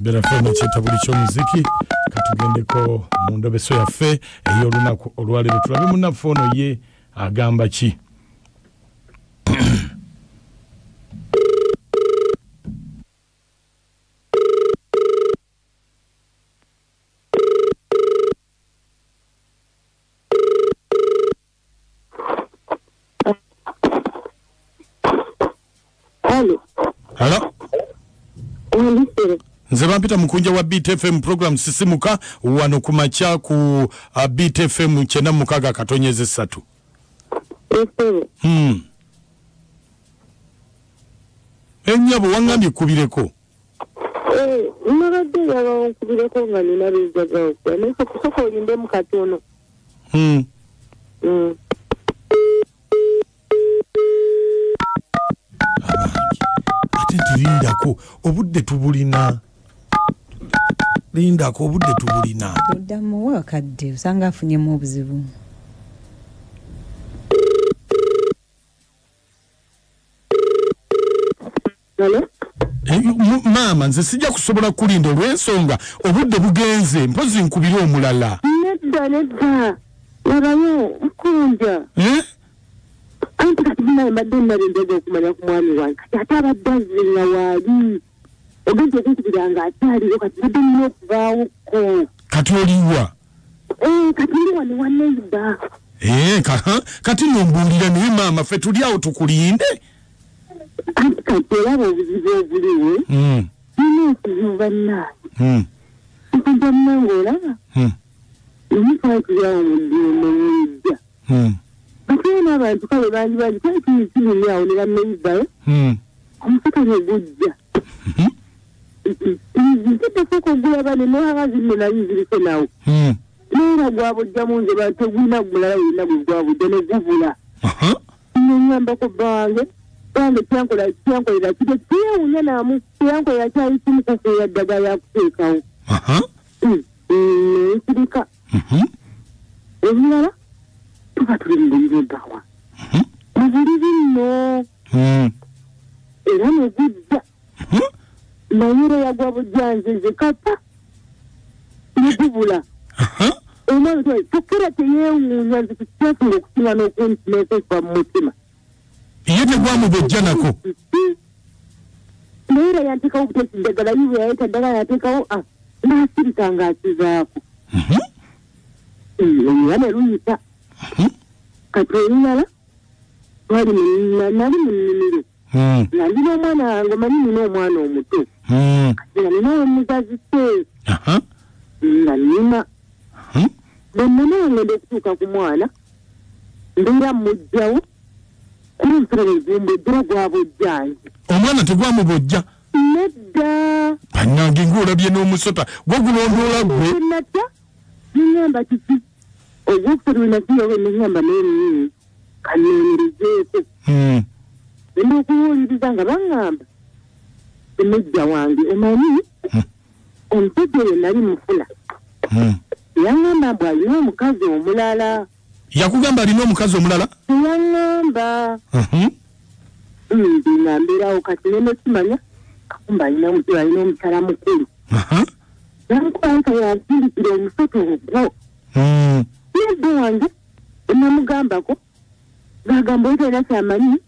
Berafone chetabuli chomuziki katugendeko mu ndobeso yaffe eyo lunaku olwalero tulabe munafono ye agamba ki. Hello. Nze bampita mukunja wa BTFM program sisimuka wano kumacha ku BTFM chena mukaga katonyeze 3. Enyabo wangambye kubireko. Nabadde yaba kubireko nga nina bizaga okwa. Nese kusoko olinde mu katono. Lindako obudde tubulina. Lindako obudde tubulina. Oddamu wakadde usanga afunyemu obuzibu. Hello? Mama nze sijja kusobola kulinda olw'ensonga obudde bugenze mpozi nkubira omulala. Nedda. Labayo nkunja. Anti kati bina mbadde nalindego okumanya ku mwami wange kati ate abadde azzinga waali ogenda okunkubiranga akyaliyo kati badde nnyo okubaawoko. Kati oliwa? Kati ndi wano wa neiba. Kati nombuulira naye maama ffe tuli awo tukulinde. Anti kati olaba obuzibu obuliwo nina ekizibu bannange nkuja mmange olaba emutwakiryawo mu ddiimo nyijja batera n'abantu kale bangi kale tuyitirimu awo ne bameibayo omusaka ne gujja nteddeko okugula bane noaba zinne nayo ziriko nawo neera gwabujjamu nze bategulina gulala yina gwe gwabujja ne gubula nenyambako bange kyankolera kite kyewunya namu kyankolera kyali kimukukuya ddagala yakuteekawo nsirika ebirala tuba tulindiriza ebbawa mu buli bino era ne gujja naye yagwa bujjanzeze kapa ne gubula omwana tokkera teyeewuunya nze kukyafula okusinga n'okuntineekwekwa mu mutima ye tegwamubojja nako naye era yanteekawo okuteeka eddagala yiwe yayeta ddagala yateekawo n'asirika ng'akizaako era ne luyita kati olulala nali mu nnimiro nga ndina omwana wange omanyi nina omwana omuto kati nga nina omugazi se nga nnima bonna ngenda okutuuka ku mwana mbeera mujjawo kunsira nezimba eddira gwabojjange omwana tegwamubojja nedda bannange ng'olabye n'omusota gwogulondoola gwe natya niŋŋamba kiki ogwokufere nakiyowe niŋŋamba n'emini kaneemerezeeko enda okuwuliriza nga baŋŋamba emejja wange omanyi omusajja oyo nali mufuna yaŋŋamba mbu alina omukazi omulala. Yakugamba alina omukazi omulala? Yaŋŋamba namberawo kati nemekimanya kakumba alina omukyala mukulu nankwanka yansindikira omusota ogwo nedda wange enamugambako gagamba oyo talina kyamanyi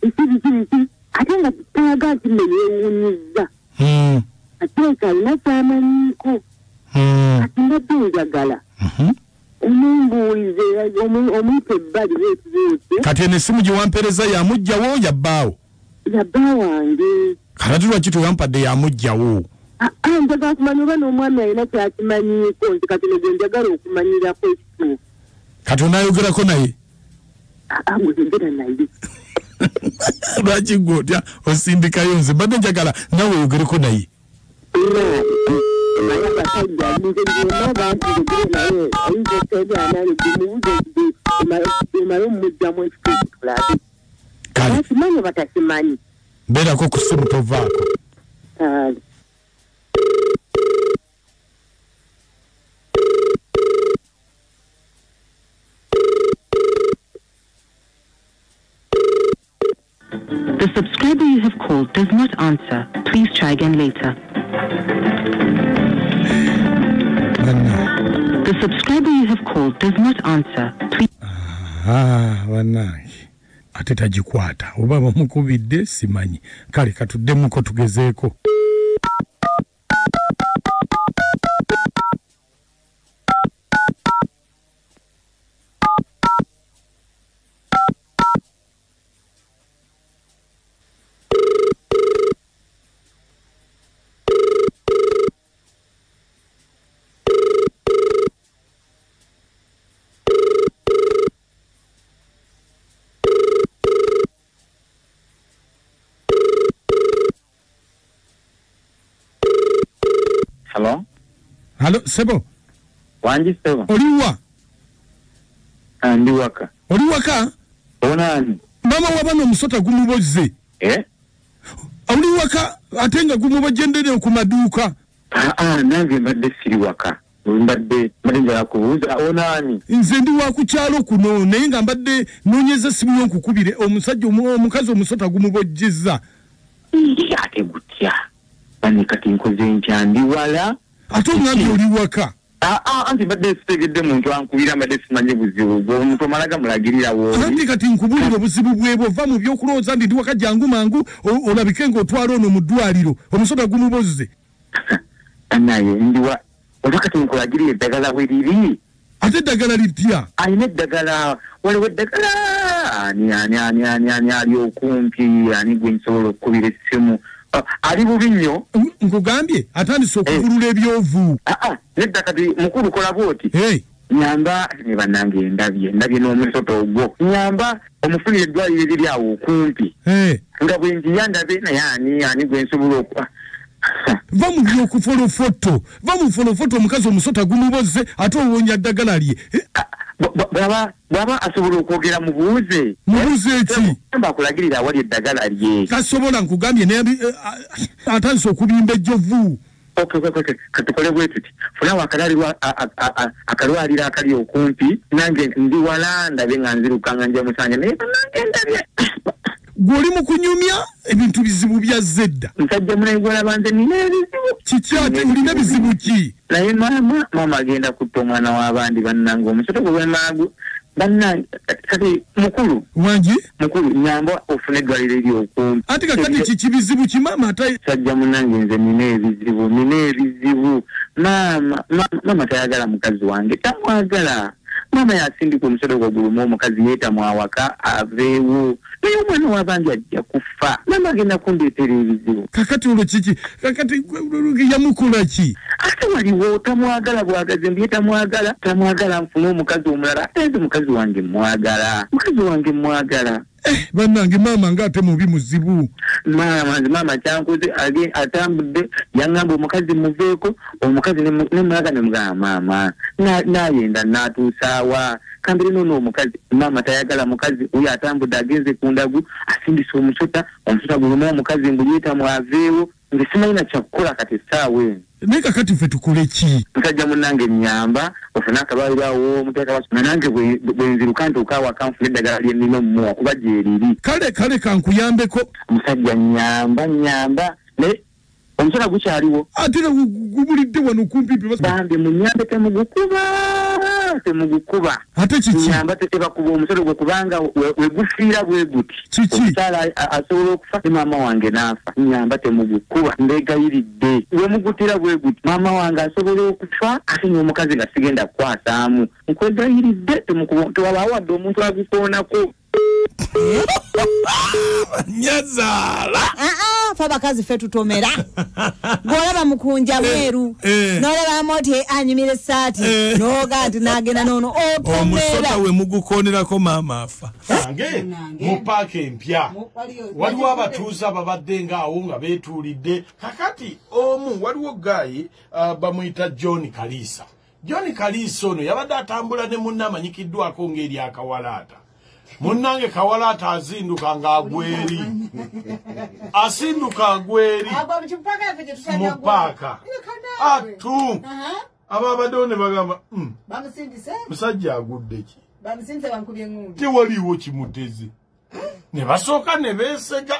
ekibikibiki ate nga talaga nti nne yeewuunyizza ateeka alina kyamanyiiko kati mbadde njagala omumbuulize omuyita ebbali weekibeete kati eno essimu gye wampeereza yamuggyawo yabbaawo yabba wange kalati lwaki tewampadde yamuggyawo njagala kumanya oba n'omwami alina kyakimanyiiko nti kati negwe njagala okumanyirako ekituufu kati onaayogerako naye nguzengera naye lwaki gwe otya osindikayo nze mbadde njagala nawe oyogereko naye naye abasajja nze byonna bantigegere naye ayinza okwegaanayo gemubuze emale omumugjamu ekituufu tulabe bakimanyi batakimanyi mbeerako ku ssimu tovaako The subscriber you have called does not answer. Please try again later. The subscriber you have called does not answer. Please. Wanange. Ate tajikwata. Obaba mukubidde simanyi. Kale katuddemu tugezeeko. Hello? Hello, Sebo. Wanji Sebo. Oliwa? Ndi waka. Oliwaka? Onani. Mama wabano musota gumuboze. Oliwaka atenga gumubojendere ku maduuka. Nange mbadde siri waka. Mbadde njala kubuuza onani. Nze ndi wa ku kyalo kuno naye nga mbadde noonyeza simu yonkukubire omusajja omukazi omusota gumubojjezza. Ate gutya. Bani kati nkoze nkya ndi wala. Ate ongambye oli waka. Anti mbadde sitegedde muntu ankubira mbadde simanye buzibu. Omuntu omalaga mulagirira woli. Anti kati nkubulira obuzibu bwebwo va mu byokulowooza ndi waka jangu mangu olabike ng'otwala ono mu ddwaliro omusota gumubozze. Naye ndi wa olwakati nkulagirira eddagala bwe liri. Ate eddagala litya? Alina eddagala waliwo eddagala ani ali okumpi ani gwe nsobola okukubira essimu. Ali bubi nnyo. Nkugambye atandise okuvulula ebyovu. Nedda kati mukulu kola bwoti. Nyamba ne bannange ndabye n'omusoto ogwo. Nyamba omufunire eddwaliro eriri awo okumpi. Nga bwe njiya ndabe naye ani gwe nsobola okuba. Va mu byokufolofoto. Va mu folofoto omukazi omusota gumubozze ate owonya ddagala lye. Bwaba asobola okwogera mubuuze. Mubuuze eki? Mba akulagirira awali eddagala lye. Tasobola nkugambye naye atandise okubimba ejjovu. Katukole bwe tuti. Fulawo akalwaliro akali okumpi nange ndi wala ndabe nga nzirukanga nja musanja naye nange ndabye. Gwoli mu kunyumya ebintu bizibu bya zedda. Nsajja munayigwala banze nina ebizibu. Kiki ate ulina bizibu ki? Naye mama agenda kutta omwana w'abandi bannange omusota gwe maagu. Bannange kati mukulu. Wangi? Mukulu nyamba ofune eddwaliro eri okumpi. Ate kakati kiki bizibu ki mama ate? Sajja munange nze nina ebizibu. Mama tayagala mukazi wange. Tamwagala. Mama yasindika omusota gwe gulumu omukazi yeetamwa awaka aveewo. Naye omwana w'abandi ajja kufa. Mama agenda kundeetera ebizibu. Kakati olwo kiki? Kakati yamukola ki? Ate waliwo tamwagala bwagaze mbi tamwagala nfune omukazi omulala. Ate nze mukazi wange mwagala. Bannange mama ng'ate mubi muzibu. Mama kyankoze atambudde yaŋŋamba omukazi muveeko omukazi nemulaga nemugamba mama nayenda n'atuusaawa kambire noono omukazi mama tayagala mukazi oyo atambudde agenze ku ndagu asindisa omusota guluma omukazi mbuyeetamu aveewo nge simalina kyakukola kati essaawa eno. Naye kakati ffe tukole ki? Musajja munnange nnyamba ofune akabaliro awo omuteeka wasoma nange bwe nziruka ntuuka kanfuna eddagala lye nnina omumuwa kuba gyeriri. Kale kankuyambeko. Musajja nnyamba naye omusota gukyaliwo. Ate gubulidde wano kumpi. Bambi munyambe temugukuba. Ate kiki? Nyamba tebakuba omusota gwe kubanga wegufiira bwe guti. Kiki? Omukyala asobola okufa ne maama wange n'afa. Nyamba temugukuba. Mbegayiridde. We mugutira bwe guti. Maama wange asobola okufa ate n'omukazi nga sigenda kukwasaamu. Nkwegayiridde tewabaawo wadde omuntu agukoonako. Nyazaala. Fa bakazi fe tutomera. Golaba mukunja mweru. Nolaba moti anyimire saati. Noga nagenda nono otomera. Omusota we mugukonerako mama afa. Nange mu paaka empya. Waliwo abatuuza ababadde ng'awo nga beetuulidde. Kakati omu waliwo gayi bamuyita John Kalisa. John Kalisa ono yabadde atambula ne munne amanyikiddwako ng'eri akawalaata. Munnange kawalaata azinduka ng'agweri. Asinduka agweri. Mu paaka. Atu. Ababadde bagamba. Musajja agudde ki? Tewaliwo kimuteze. ne basooka ne beesega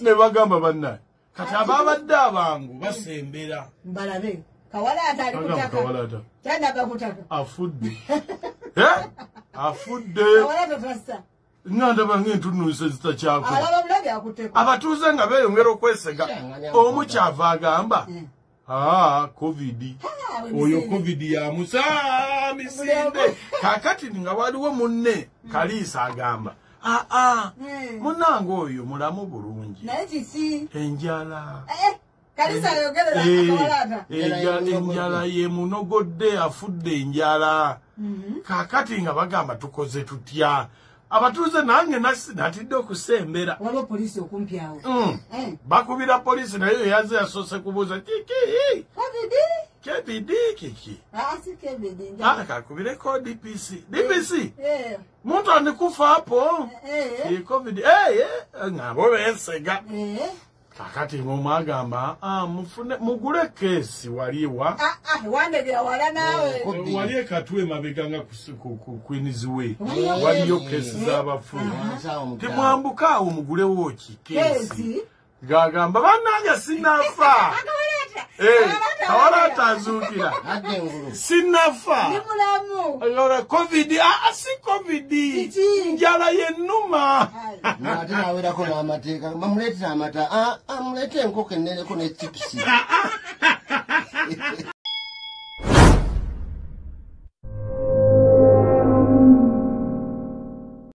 ne bagamba bannaye kati ababadde abangu basembera mbalabe Kawalata alikutaka tanda kutaka afudde afudde Kawalata tassa nganda bange ntunuse zitakyako alaba mulabi akuteko abatuuze nga beeyongera okwesega omu kyava agamba covid oyo covid yamusa misinde kakati nga waliwo munne Kaliisa agamba munange oyo mulamu bulungi naye kisi enjala Kaliisa ayogerera Kawalata enjala ye munogodde afudde enjala kakati nga bagamba tukoze tutya abatuuze nange natidde okusembera waliwo polisi okumpyawo bakubira polisi naye yaze yasoose kubuuza kiki kiki kakubireko DPC muntu andikufa hapo covid ngabo beesega kakati ng'omwagamba mugule keesi waliwa wandegera wala naawe wali ekatwe mabega nga Queens Way waliyo keesi z'abafu temwambuka awo mugulewo ki keesi gagamba bannange sinafa Kawalata azuukira sinafa covid si covid njala yennuma ate nawerako n'amateeka bamuleetera amata amuleete enkoko enneneko ne chipsi